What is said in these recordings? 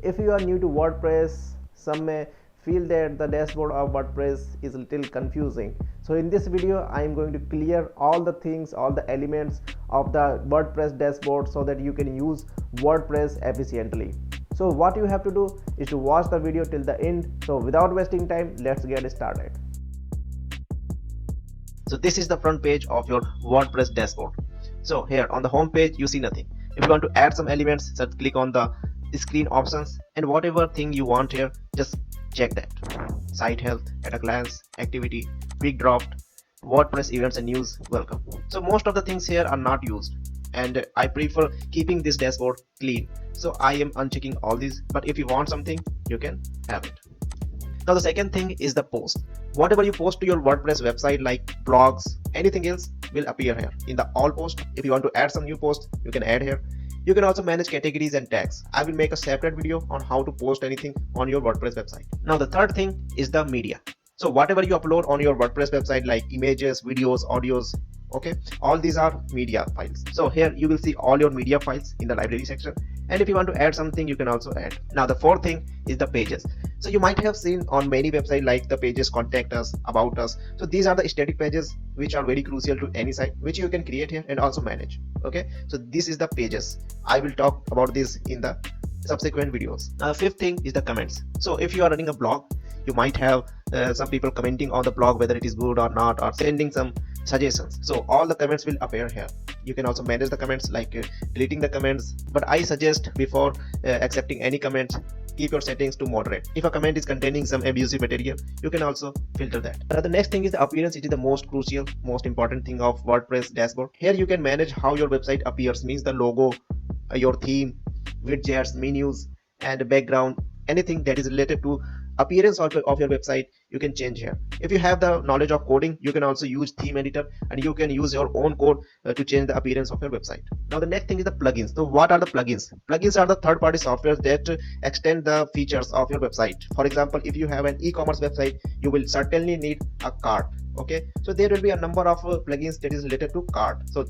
If you are new to WordPress, some may feel that the dashboard of WordPress is a little confusing. So in this video I am going to clear all the things, all the elements of the WordPress dashboard so that you can use WordPress efficiently. So what you have to do is to watch the video till the end. So without wasting time, let's get started. So this is the front page of your WordPress dashboard. So here on the home page you see nothing. If you want to add some elements, just click on the screen options, and whatever thing you want here, just check that. Site health, at a glance, activity, quick draft, WordPress events and news, welcome. So most of the things here are not used, and I prefer keeping this dashboard clean. So I am unchecking all these, but if you want something, you can have it. Now the second thing is the post. Whatever you post to your WordPress website like blogs, anything else will appear here in the all post. If you want to add some new posts, you can add here. You can also manage categories and tags. I will make a separate video on how to post anything on your WordPress website. Now the third thing is the media. So whatever you upload on your WordPress website like images, videos, audios, okay, all these are media files. So here you will see all your media files in the library section, and if you want to add something, you can also add. Now the fourth thing is the pages. So you might have seen on many websites like the pages contact us, about us. So these are the static pages which are very crucial to any site, which you can create here and also manage. Okay, so this is the pages. I will talk about this in the subsequent videos. Now the fifth thing is the comments. So if you are running a blog, you might have some people commenting on the blog whether it is good or not, or sending some suggestions. So all the comments will appear here. You can also manage the comments like deleting the comments, but I suggest before accepting any comments, keep your settings to moderate. If a comment is containing some abusive material, you can also filter that. The next thing is the appearance. It is the most crucial, most important thing of WordPress dashboard. Here you can manage how your website appears, means the logo, your theme, widgets, menus, and background, anything that is related to appearance of your website you can change here. If you have the knowledge of coding, you can also use theme editor and you can use your own code to change the appearance of your website. Now the next thing is the plugins. So what are the plugins? Plugins are the third-party software that extend the features of your website. For example, if you have an e-commerce website, you will certainly need a cart. Okay, so there will be a number of plugins that is related to cart. So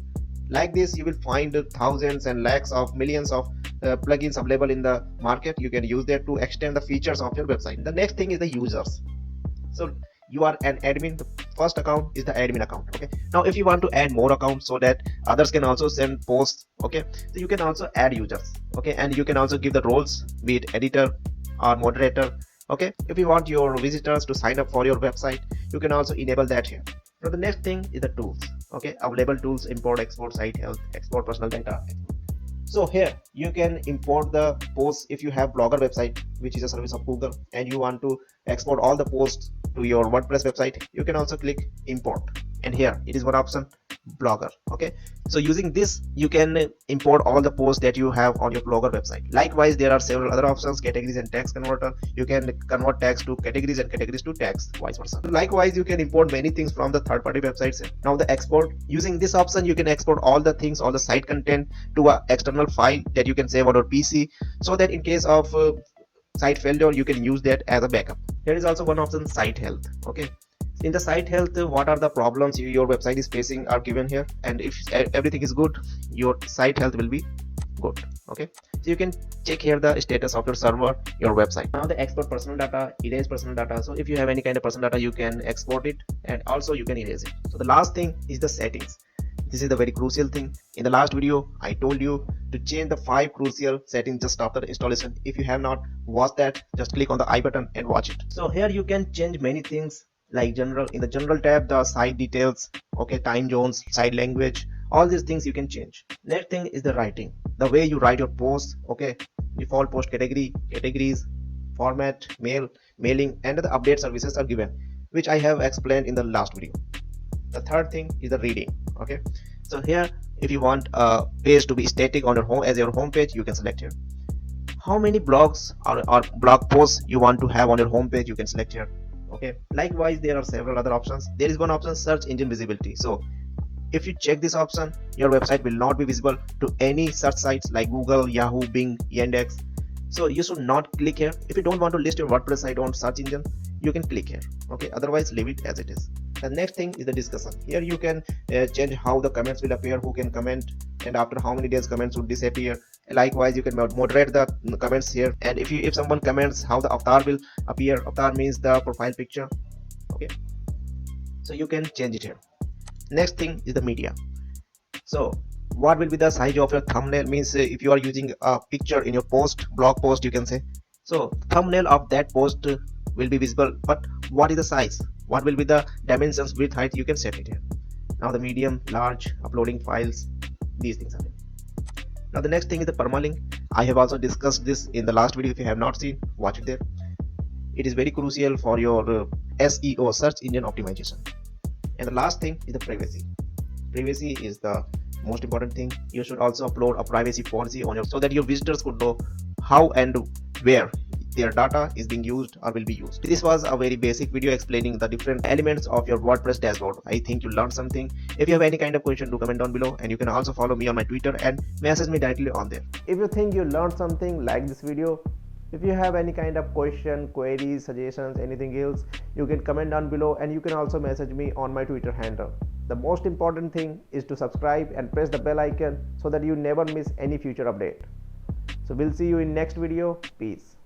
like this you will find thousands and lakhs of millions of plugins available in the market. You can use that to extend the features of your website. The next thing is the users. So you are an admin. The first account is the admin account. Okay, now if you want to add more accounts so that others can also send posts, okay, so you can also add users. Okay, and you can also give the roles, be it editor or moderator. Okay, if you want your visitors to sign up for your website, you can also enable that here. Now the next thing is the tools. Okay, available tools: import, export, site health, export personal data. So here you can import the posts. If you have Blogger website, which is a service of Google, and you want to export all the posts to your WordPress website, you can also click import, and here it is one option, Blogger. Okay, so using this you can import all the posts that you have on your Blogger website. Likewise, there are several other options: categories and tags converter. You can convert tags to categories and categories to tags, vice versa. Likewise, you can import many things from the third-party websites. Now the export, using this option you can export all the things, all the site content to an external file that you can save on your PC, so that in case of site failure you can use that as a backup. Here is also one option, site health. Okay, in the site health, what are the problems your website is facing are given here, and if everything is good, your site health will be good. Okay, so you can check here the status of your server, your website. Now the export personal data, erase personal data. So if you have any kind of personal data, you can export it, and also you can erase it. So the last thing is the settings. This is the very crucial thing. In the last video I told you to change the 5 crucial settings just after the installation. If you have not watched that, just click on the I button and watch it. So here you can change many things, like general. In the general tab, the site details, okay, time zones, site language, all these things you can change. Next thing is the writing, the way you write your posts. Okay, default post category, categories, format, mail, mailing, and the update services are given, which I have explained in the last video. The third thing is the reading. Okay, so here if you want a page to be static on your home as your home page, you can select here. How many blogs or blog posts you want to have on your home page, you can select here. Okay, likewise there are several other options. There is one option, search engine visibility. So if you check this option, your website will not be visible to any search sites like Google, Yahoo, Bing, Yandex. So you should not click here. If you don't want to list your WordPress site on search engine, you can click here. Okay, otherwise leave it as it is. The next thing is the discussion. Here you can change how the comments will appear, who can comment, and after how many days comments would disappear, Likewise, you can moderate the comments here, and if someone comments how the avatar will appear, avatar means the profile picture. Okay, so you can change it here. Next thing is the media. So what will be the size of your thumbnail? Means if you are using a picture in your blog post, you can say, so thumbnail of that post will be visible, but what is the size, what will be the dimensions, width, height, you can set it here. Now the medium, large, uploading files, these things are there. Now the next thing is the permalink. I have also discussed this in the last video. If you have not seen, watch it there. It is very crucial for your SEO, search engine optimization. And the last thing is the privacy. Privacy is the most important thing. You should also upload a privacy policy on your, so that your visitors could know how and where their data is being used or will be used. This was a very basic video explaining the different elements of your WordPress dashboard. I think you learned something. If you have any kind of question, do comment down below, and you can also follow me on my Twitter and message me directly on there. If you think you learned something, like this video. If you have any kind of question, queries, suggestions, anything else, you can comment down below, and you can also message me on my Twitter handle. The most important thing is to subscribe and press the bell icon so that you never miss any future update. So we'll see you in next video. Peace.